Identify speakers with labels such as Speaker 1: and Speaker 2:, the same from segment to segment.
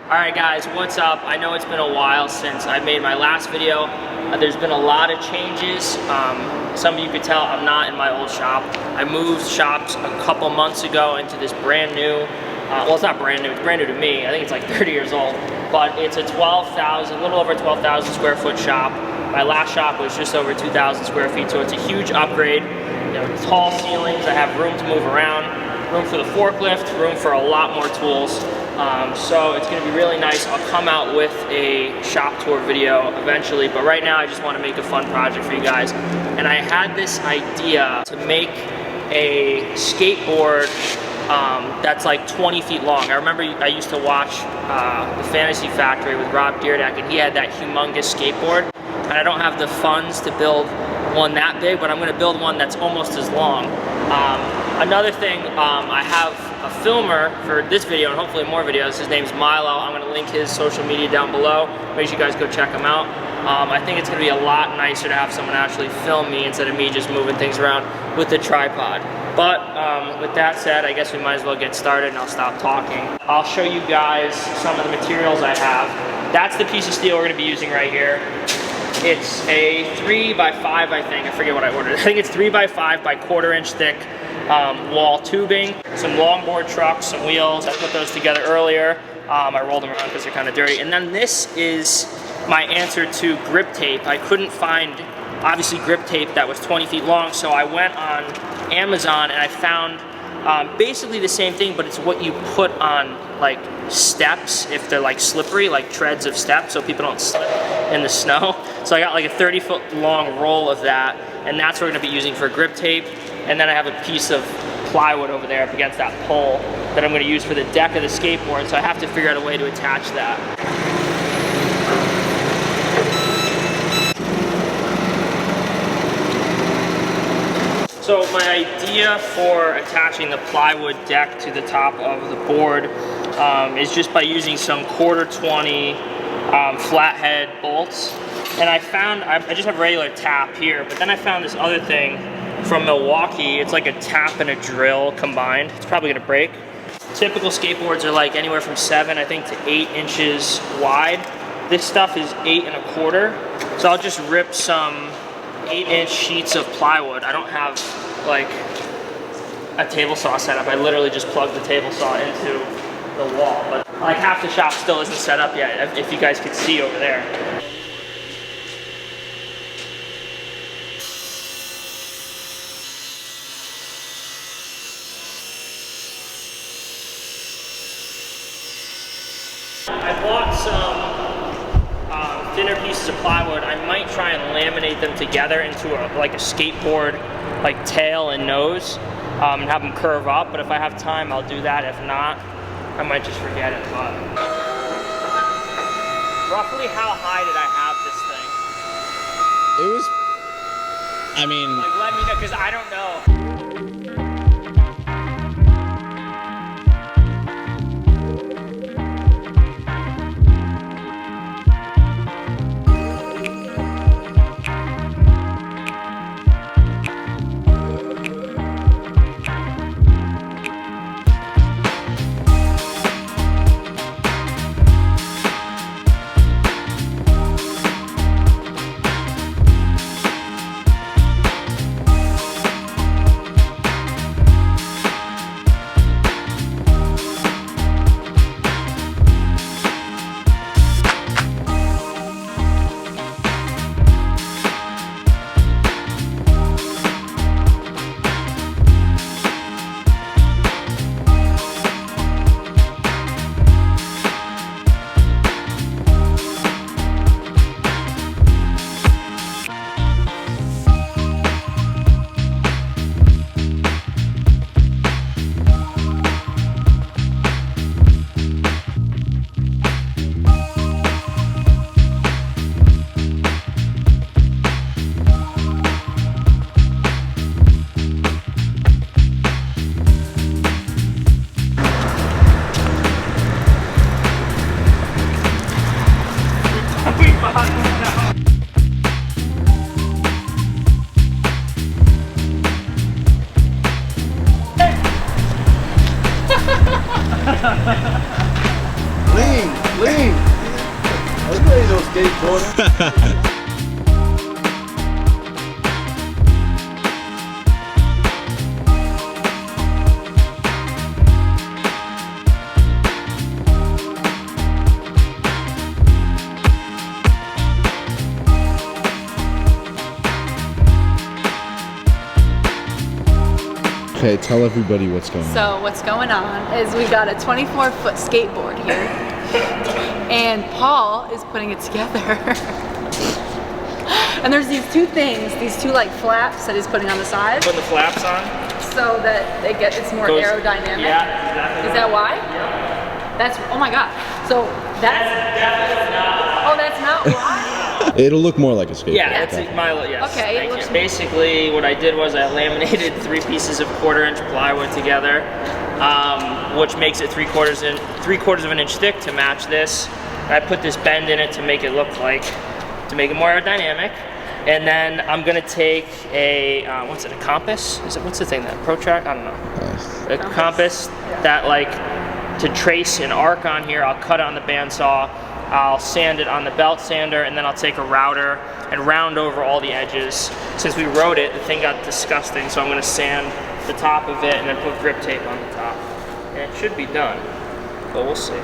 Speaker 1: Alright guys, what's up? I know it's been a while since I made my last video. There's been a lot of changes. Some of you could tell I'm not in my old shop. I moved shops a couple months ago into this brand new, well, it's not brand new, it's brand new to me. I think it's like 30 years old, but it's a a little over 12,000 square foot shop. My last shop was just over 2,000 square feet, so it's a huge upgrade. You know, tall ceilings, I have room to move around, room for the forklift, room for a lot more tools. So it's going to be really nice. I'll come out with a shop tour video eventually, but right now I just want to make a fun project for you guys. And I had this idea to make a skateboard that's like 20 feet long. I remember I used to watch The Fantasy Factory with Rob Dyrdek, and he had that humongous skateboard. And I don't have the funds to build one that big, but I'm going to build one that's almost as long. Another thing, I have a filmer for this video and hopefully more videos. His name's Milo. I'm going to link his social media down below. Make sure you guys go check him out. I think it's going to be a lot nicer to have someone actually film me instead of me just moving things around with the tripod. But with that said, I guess we might as well get started and I'll stop talking. I'll show you guys some of the materials I have. That's the piece of steel we're going to be using right here. It's a 3x5, I think. I forget what I ordered. I think it's 3x5 by 1/4 inch thick wall tubing, some longboard trucks, some wheels. I put those together earlier. I rolled them around because they're kind of dirty. And then this is my answer to grip tape. I couldn't find, obviously, grip tape that was 20 feet long, so I went on Amazon and I found basically the same thing, but it's what you put on like steps if they're like slippery, like treads of steps, so people don't slip in the snow. So I got like a 30-foot long roll of that, and that's what we're gonna be using for grip tape. And then I have a piece of plywood over there up against that pole that I'm gonna use for the deck of the skateboard, so I have to figure out a way to attach that. So my idea for attaching the plywood deck to the top of the board is just by using some 1/4-20 flathead bolts. And I found, I just have regular tap here, but then I found this other thing from Milwaukee. It's like a tap and a drill combined. It's probably gonna break. Typical skateboards are like anywhere from 7, I think, to 8 inches wide. This stuff is 8 1/4. So I'll just rip some 8-inch sheets of plywood. I don't have like a table saw set up. I literally just plug the table saw into the wall, but like half the shop still isn't set up yet, if you guys could see over there. I bought some thinner pieces of plywood. I might try and laminate them together into like a skateboard, like tail and nose, and have them curve up. But if I have time, I'll do that. If not, I might just forget it. But roughly how high did I have this thing?
Speaker 2: It was, I mean,
Speaker 1: like, let me know, because I don't know.
Speaker 3: Skateboarder.
Speaker 2: Okay, tell everybody what's going on.
Speaker 4: So what's going on is we've got a 24-foot skateboard here, and Paul is putting it together. And there's these two things, these two like flaps that he's putting on the side,
Speaker 1: Put the flaps on.
Speaker 4: so that it's more
Speaker 1: Goes-
Speaker 4: aerodynamic.
Speaker 1: Yeah, exactly.
Speaker 4: Is that why? That's, oh my god. So that's oh, that's not why?
Speaker 2: It'll look more like a skateboard.
Speaker 1: Yeah, it's
Speaker 2: okay.
Speaker 1: yes.
Speaker 4: Okay, it
Speaker 1: thank
Speaker 4: looks-
Speaker 1: you. Basically, what I did was I laminated 3 pieces of 1/4-inch plywood together, which makes it 3/4 of an inch thick to match this. I put this bend in it to make it more aerodynamic. And then I'm gonna take a what's it? A compass? What's the thing that protract? I don't know. A compass that to trace an arc on here. I'll cut it on the bandsaw. I'll sand it on the belt sander, and then I'll take a router and round over all the edges. Since we wrote it, the thing got disgusting, so I'm gonna sand the top of it and then put grip tape on the top. And it should be done, but we'll see.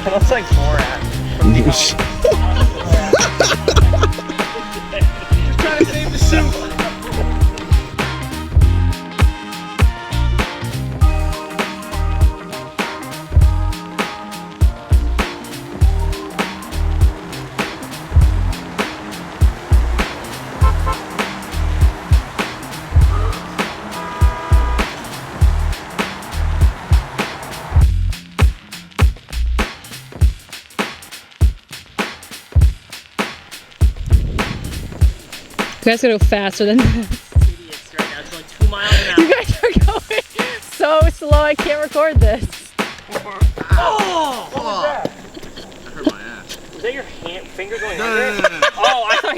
Speaker 1: It looks like Borat.
Speaker 3: Just trying to save the suit.
Speaker 4: You guys gotta go faster than this.
Speaker 1: Idiots right now. It's going 2 miles an hour.
Speaker 4: You guys are going so slow, I can't record this.
Speaker 1: Oh!
Speaker 3: I hurt my ass.
Speaker 1: Was that your finger going
Speaker 3: No,
Speaker 1: under
Speaker 3: no,
Speaker 1: it?
Speaker 3: no, no, no.
Speaker 1: Oh, I thought